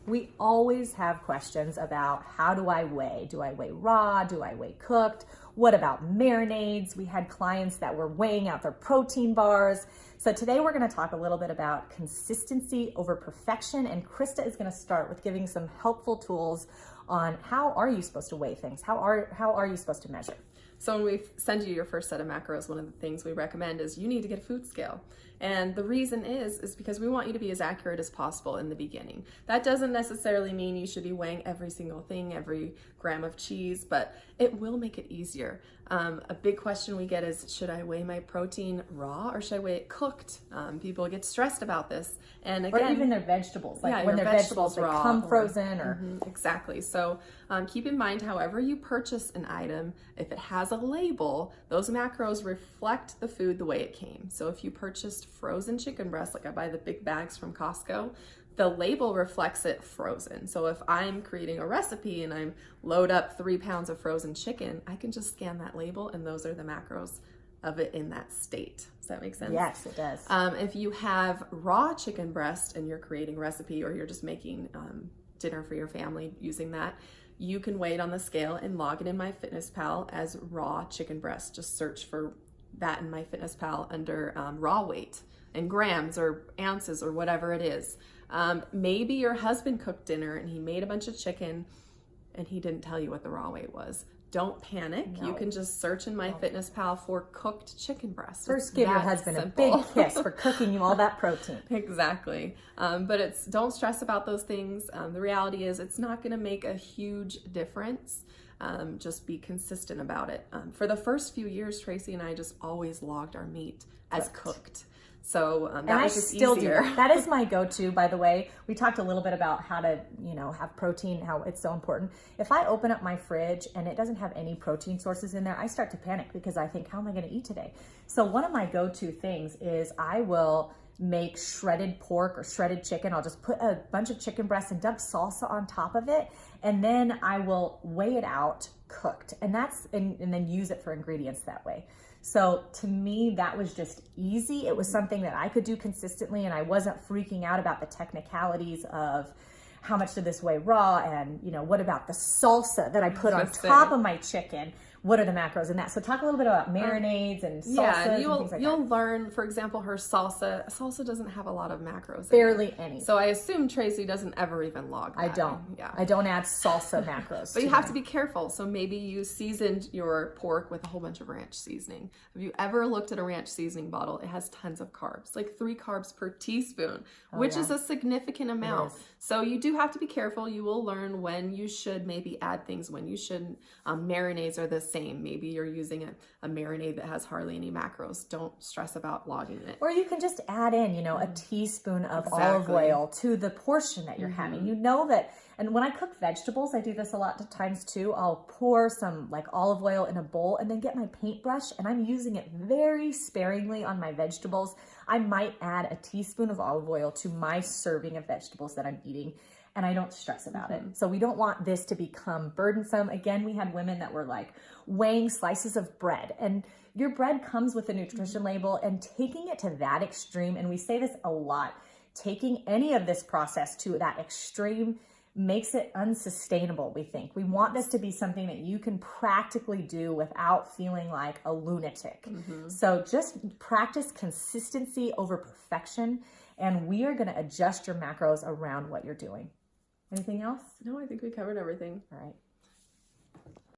We always have questions about how do I weigh? Do I weigh raw? Do I weigh cooked? What about marinades? We had clients that were weighing out their protein bars. So today we're going to talk a little bit about consistency over perfection, and Krista is going to start with giving some helpful tools on how are you supposed to weigh things? How are you supposed to measure? So when we send you your first set of macros, one of the things we recommend is you need to get a food scale. And the reason is because we want you to be as accurate as possible in the beginning. That doesn't necessarily mean you should be weighing every single thing, every gram of cheese, but it will make it easier. A big question we get is, should I weigh my protein raw or should I weigh it cooked? People get stressed about this. And again, or even their vegetables, like yeah, when their vegetables raw come frozen or exactly. So keep in mind, however you purchase an item, if it has a label, those macros reflect the food the way it came. So if you purchased frozen chicken breast, like I buy the big bags from Costco, the label reflects it frozen. So if I'm creating a recipe and I'm load up 3 pounds of frozen chicken, I can just scan that label and those are the macros of it in that state. Does that make sense? Yes, it does. If you have raw chicken breast and you're creating a recipe or you're just making dinner for your family using that, you can weigh it on the scale and log it in MyFitnessPal as raw chicken breast. Just search for that in MyFitnessPal under raw weight and grams or ounces or whatever it is. Maybe your husband cooked dinner and he made a bunch of chicken and he didn't tell you what the raw weight was. Don't panic. No. You can just search in MyFitnessPal for cooked chicken breast. First, give your husband a big kiss for cooking you all that protein. Exactly. But don't stress about those things. The reality is it's not going to make a huge difference. Just be consistent about it. For the first few years, Tracy and I just always logged our meat as cooked. So that was just easier. Do that is my go-to, by the way. We talked a little bit about how to, have protein, how it's so important. If I open up my fridge and it doesn't have any protein sources in there, I start to panic because I think, how am I going to eat today? So one of my go-to things is I will make shredded pork or shredded chicken. I'll just put a bunch of chicken breasts and dump salsa on top of it. And then I will weigh it out cooked. And then use it for ingredients that way. So to me, that was just easy. It was something that I could do consistently and I wasn't freaking out about the technicalities of how much did this weigh raw and, what about the salsa that I put on top of my chicken? What are the macros in that? So talk a little bit about marinades and salsas and things like that. You'll learn, for example, her salsa doesn't have a lot of macros. Barely any. So I assume Tracy doesn't ever even log that. I don't. Yeah. I don't add salsa macros. But you have to be careful. So maybe you seasoned your pork with a whole bunch of ranch seasoning. Have you ever looked at a ranch seasoning bottle? It has tons of carbs, like 3 carbs per teaspoon, which is a significant amount. So you do have to be careful. You will learn when you should maybe add things, when you shouldn't. Marinades are the same. Maybe you're using a marinade that has hardly any macros. Don't stress about logging it. Or you can just add in, a teaspoon of olive oil to the portion that you're having. You know that, and when I cook vegetables, I do this a lot of times too. I'll pour some like olive oil in a bowl and then get my paintbrush and I'm using it very sparingly on my vegetables. I might add a teaspoon of olive oil to my serving of vegetables that I'm eating. And I don't stress about it. So we don't want this to become burdensome. Again, we had women that were like weighing slices of bread, and your bread comes with a nutrition label, and taking it to that extreme, and we say this a lot, taking any of this process to that extreme makes it unsustainable, we think. We want this to be something that you can practically do without feeling like a lunatic. So just practice consistency over perfection, and we are gonna adjust your macros around what you're doing. Anything else? No, I think we covered everything. All right.